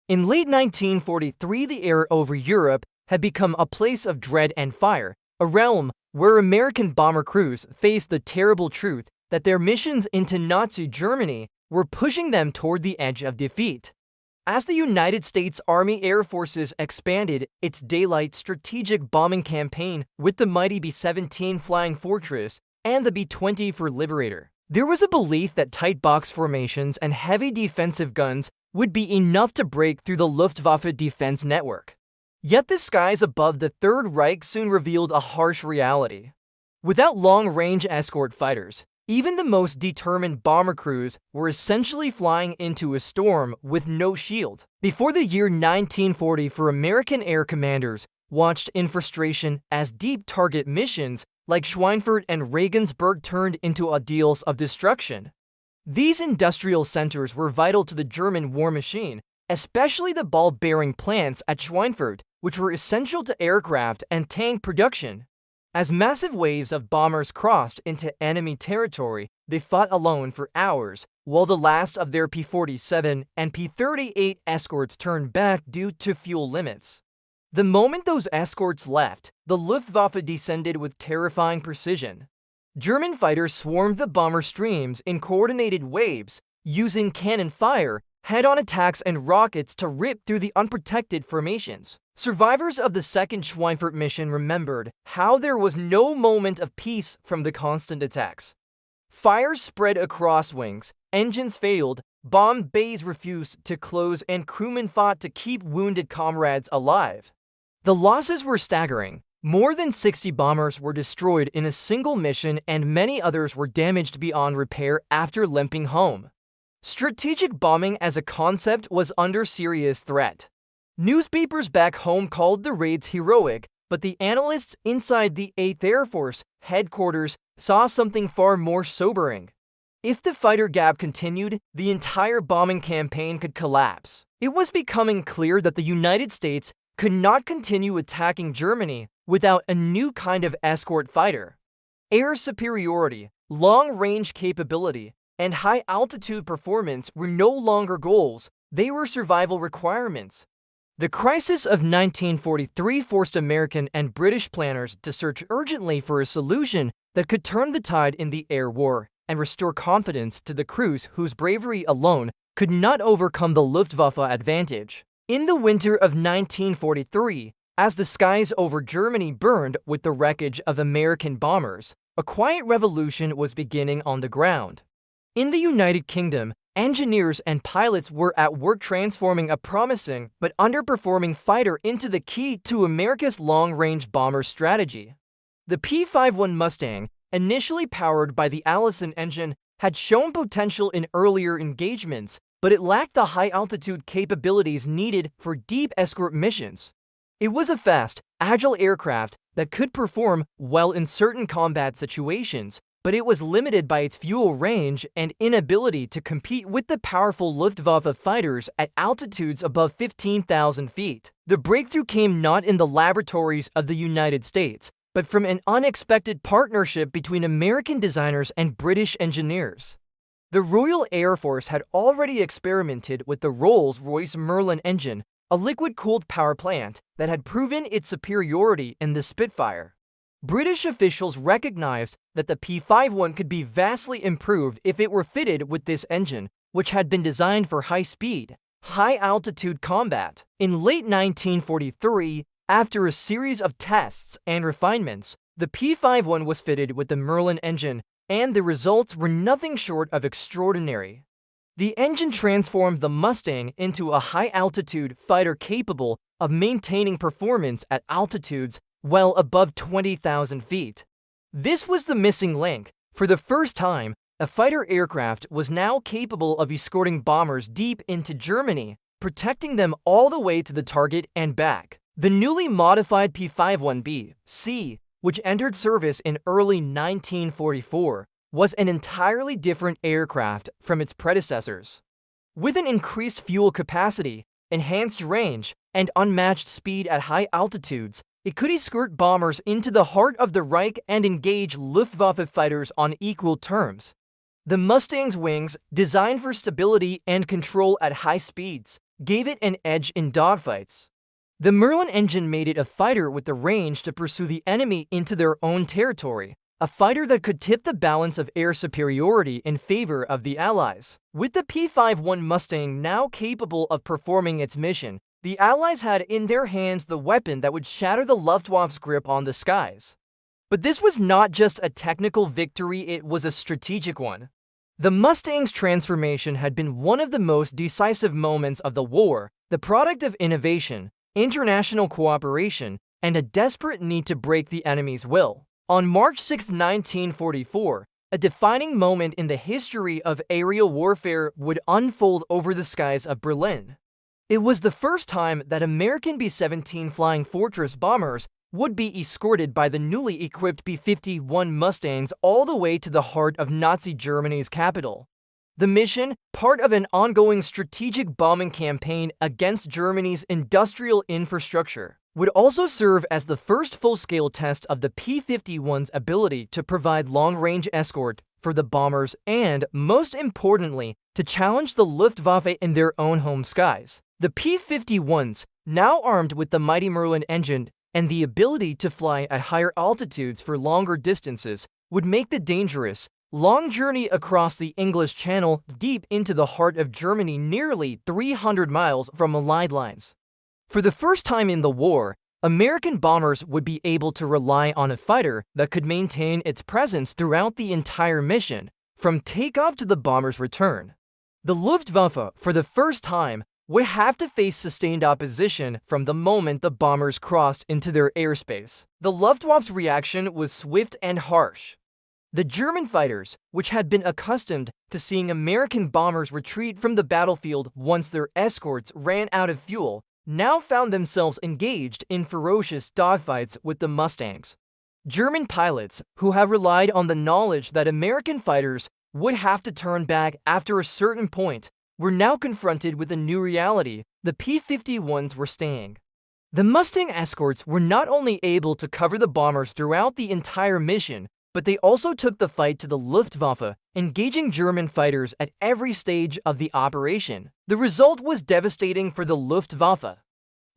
In late 1943, the air over Europe had become a place of dread and fire, a realm where American bomber crews faced the terrible truth that their missions into Nazi Germany were pushing them toward the edge of defeat. As the United States Army Air Forces expanded its daylight strategic bombing campaign with the mighty B-17 Flying Fortress and the B-20 for Liberator, there was a belief that tight box formations and heavy defensive guns would be enough to break through the Luftwaffe defense network. Yet the skies above the Third Reich soon revealed a harsh reality. Without long-range escort fighters, even the most determined bomber crews were essentially flying into a storm with no shield. Before the year 1940, for American air commanders watched in frustration as deep target missions like Schweinfurt and Regensburg turned into ordeals of destruction. These industrial centers were vital to the German war machine, especially the ball-bearing plants at Schweinfurt, which were essential to aircraft and tank production. As massive waves of bombers crossed into enemy territory, they fought alone for hours, while the last of their P-47 and P-38 escorts turned back due to fuel limits. The moment those escorts left, the Luftwaffe descended with terrifying precision. German fighters swarmed the bomber streams in coordinated waves, using cannon fire, head-on attacks, and rockets to rip through the unprotected formations. Survivors of the second Schweinfurt mission remembered how there was no moment of peace from the constant attacks. Fires spread across wings, engines failed, bomb bays refused to close, and crewmen fought to keep wounded comrades alive. The losses were staggering. More than 60 bombers were destroyed in a single mission, and many others were damaged beyond repair after limping home. Strategic bombing as a concept was under serious threat. Newspapers back home called the raids heroic, but the analysts inside the 8th Air Force headquarters saw something far more sobering. If the fighter gap continued, the entire bombing campaign could collapse. It was becoming clear that the United States could not continue attacking Germany without a new kind of escort fighter. Air superiority, long-range capability, and high-altitude performance were no longer goals, they were survival requirements. The crisis of 1943 forced American and British planners to search urgently for a solution that could turn the tide in the air war and restore confidence to the crews whose bravery alone could not overcome the Luftwaffe advantage. In the winter of 1943, as the skies over Germany burned with the wreckage of American bombers, a quiet revolution was beginning on the ground. In the United Kingdom, engineers and pilots were at work transforming a promising but underperforming fighter into the key to America's long-range bomber strategy. The P-51 Mustang, initially powered by the Allison engine, had shown potential in earlier engagements, but it lacked the high-altitude capabilities needed for deep escort missions. It was a fast, agile aircraft that could perform well in certain combat situations, but it was limited by its fuel range and inability to compete with the powerful Luftwaffe fighters at altitudes above 15,000 feet. The breakthrough came not in the laboratories of the United States, but from an unexpected partnership between American designers and British engineers. The Royal Air Force had already experimented with the Rolls-Royce Merlin engine, a liquid-cooled power plant that had proven its superiority in the Spitfire. British officials recognized that the P-51 could be vastly improved if it were fitted with this engine, which had been designed for high-speed, high-altitude combat. In late 1943, after a series of tests and refinements, the P-51 was fitted with the Merlin engine, and the results were nothing short of extraordinary. The engine transformed the Mustang into a high-altitude fighter capable of maintaining performance at altitudes well above 20,000 feet. This was the missing link. For the first time, a fighter aircraft was now capable of escorting bombers deep into Germany, protecting them all the way to the target and back. The newly modified P-51B-C, which entered service in early 1944, was an entirely different aircraft from its predecessors. With an increased fuel capacity, enhanced range, and unmatched speed at high altitudes, it could escort bombers into the heart of the Reich and engage Luftwaffe fighters on equal terms. The Mustang's wings, designed for stability and control at high speeds, gave it an edge in dogfights. The Merlin engine made it a fighter with the range to pursue the enemy into their own territory, a fighter that could tip the balance of air superiority in favor of the Allies. With the P-51 Mustang now capable of performing its mission, the Allies had in their hands the weapon that would shatter the Luftwaffe's grip on the skies. But this was not just a technical victory, it was a strategic one. The Mustang's transformation had been one of the most decisive moments of the war, the product of innovation, international cooperation, and a desperate need to break the enemy's will. On March 6, 1944, a defining moment in the history of aerial warfare would unfold over the skies of Berlin. It was the first time that American B-17 Flying Fortress bombers would be escorted by the newly equipped B-51 Mustangs all the way to the heart of Nazi Germany's capital. The mission, part of an ongoing strategic bombing campaign against Germany's industrial infrastructure, would also serve as the first full-scale test of the P-51's ability to provide long-range escort for the bombers and, most importantly, to challenge the Luftwaffe in their own home skies. The P-51s, now armed with the mighty Merlin engine and the ability to fly at higher altitudes for longer distances, would make the dangerous, long journey across the English Channel deep into the heart of Germany nearly 300 miles from Allied lines. For the first time in the war, American bombers would be able to rely on a fighter that could maintain its presence throughout the entire mission, from takeoff to the bomber's return. The Luftwaffe, for the first time, would have to face sustained opposition from the moment the bombers crossed into their airspace. The Luftwaffe's reaction was swift and harsh. The German fighters, which had been accustomed to seeing American bombers retreat from the battlefield once their escorts ran out of fuel, now found themselves engaged in ferocious dogfights with the Mustangs. German pilots, who had relied on the knowledge that American fighters would have to turn back after a certain point, were now confronted with a new reality: the P-51s were staying. The Mustang escorts were not only able to cover the bombers throughout the entire mission, but they also took the fight to the Luftwaffe, engaging German fighters at every stage of the operation. The result was devastating for the Luftwaffe.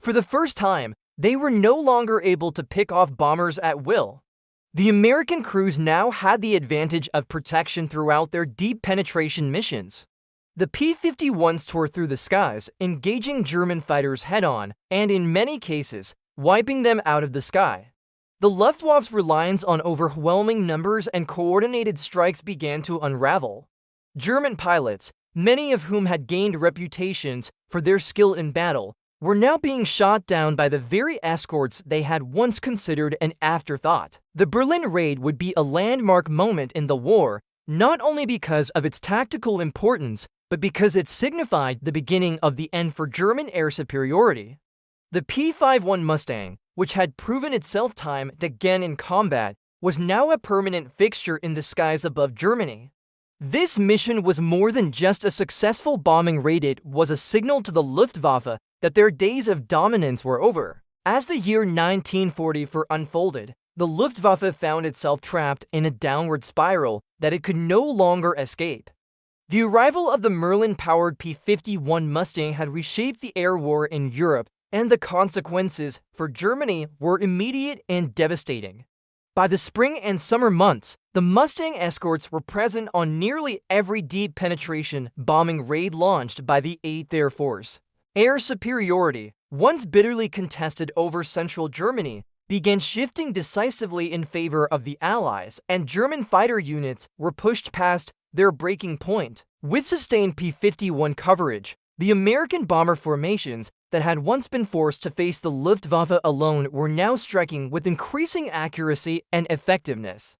For the first time, they were no longer able to pick off bombers at will. The American crews now had the advantage of protection throughout their deep penetration missions. The P-51s tore through the skies, engaging German fighters head-on, and in many cases, wiping them out of the sky. The Luftwaffe's reliance on overwhelming numbers and coordinated strikes began to unravel. German pilots, many of whom had gained reputations for their skill in battle, were now being shot down by the very escorts they had once considered an afterthought. The Berlin raid would be a landmark moment in the war, not only because of its tactical importance, but because it signified the beginning of the end for German air superiority. The P-51 Mustang, which had proven itself time and again in combat, was now a permanent fixture in the skies above Germany. This mission was more than just a successful bombing raid, it was a signal to the Luftwaffe that their days of dominance were over. As the year 1944 unfolded, the Luftwaffe found itself trapped in a downward spiral that it could no longer escape. The arrival of the Merlin-powered P-51 Mustang had reshaped the air war in Europe, and the consequences for Germany were immediate and devastating. By the spring and summer months, the Mustang escorts were present on nearly every deep penetration bombing raid launched by the 8th Air Force. Air superiority, once bitterly contested over central Germany, began shifting decisively in favor of the Allies, and German fighter units were pushed past their breaking point. With sustained P-51 coverage, the American bomber formations that had once been forced to face the Luftwaffe alone were now striking with increasing accuracy and effectiveness.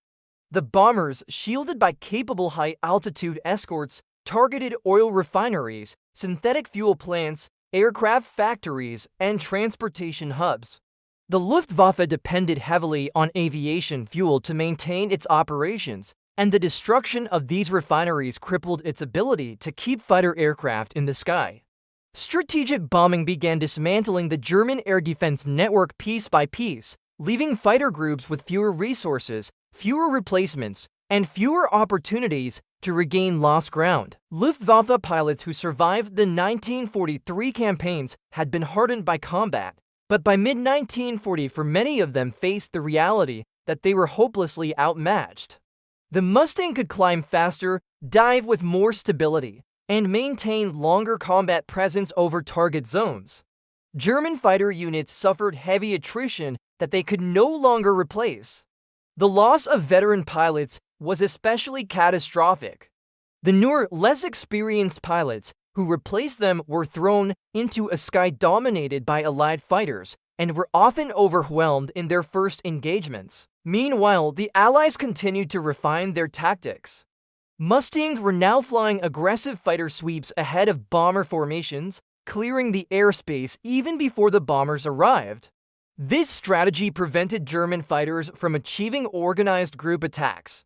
The bombers, shielded by capable high-altitude escorts, targeted oil refineries, synthetic fuel plants, aircraft factories, and transportation hubs. The Luftwaffe depended heavily on aviation fuel to maintain its operations, and the destruction of these refineries crippled its ability to keep fighter aircraft in the sky. Strategic bombing began dismantling the German air defense network piece by piece, leaving fighter groups with fewer resources, fewer replacements, and fewer opportunities to regain lost ground. Luftwaffe pilots who survived the 1943 campaigns had been hardened by combat, but by mid-1944 many of them faced the reality that they were hopelessly outmatched. The Mustang could climb faster, dive with more stability, and maintain longer combat presence over target zones. German fighter units suffered heavy attrition that they could no longer replace. The loss of veteran pilots was especially catastrophic. The newer, less experienced pilots who replaced them were thrown into a sky dominated by Allied fighters and were often overwhelmed in their first engagements. Meanwhile, the Allies continued to refine their tactics. Mustangs were now flying aggressive fighter sweeps ahead of bomber formations, clearing the airspace even before the bombers arrived. This strategy prevented German fighters from achieving organized group attacks.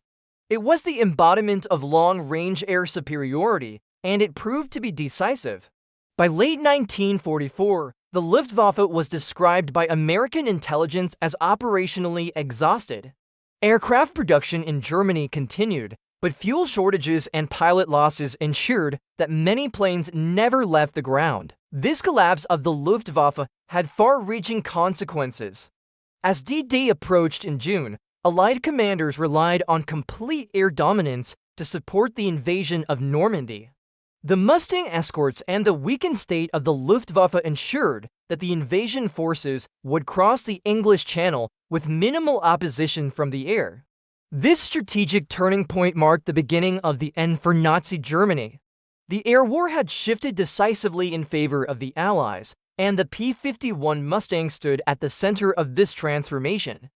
It was the embodiment of long-range air superiority, and it proved to be decisive. By late 1944, the Luftwaffe was described by American intelligence as operationally exhausted. Aircraft production in Germany continued, but fuel shortages and pilot losses ensured that many planes never left the ground. This collapse of the Luftwaffe had far-reaching consequences. As D-Day approached in June, Allied commanders relied on complete air dominance to support the invasion of Normandy. The Mustang escorts and the weakened state of the Luftwaffe ensured that the invasion forces would cross the English Channel with minimal opposition from the air. This strategic turning point marked the beginning of the end for Nazi Germany. The air war had shifted decisively in favor of the Allies, and the P-51 Mustang stood at the center of this transformation.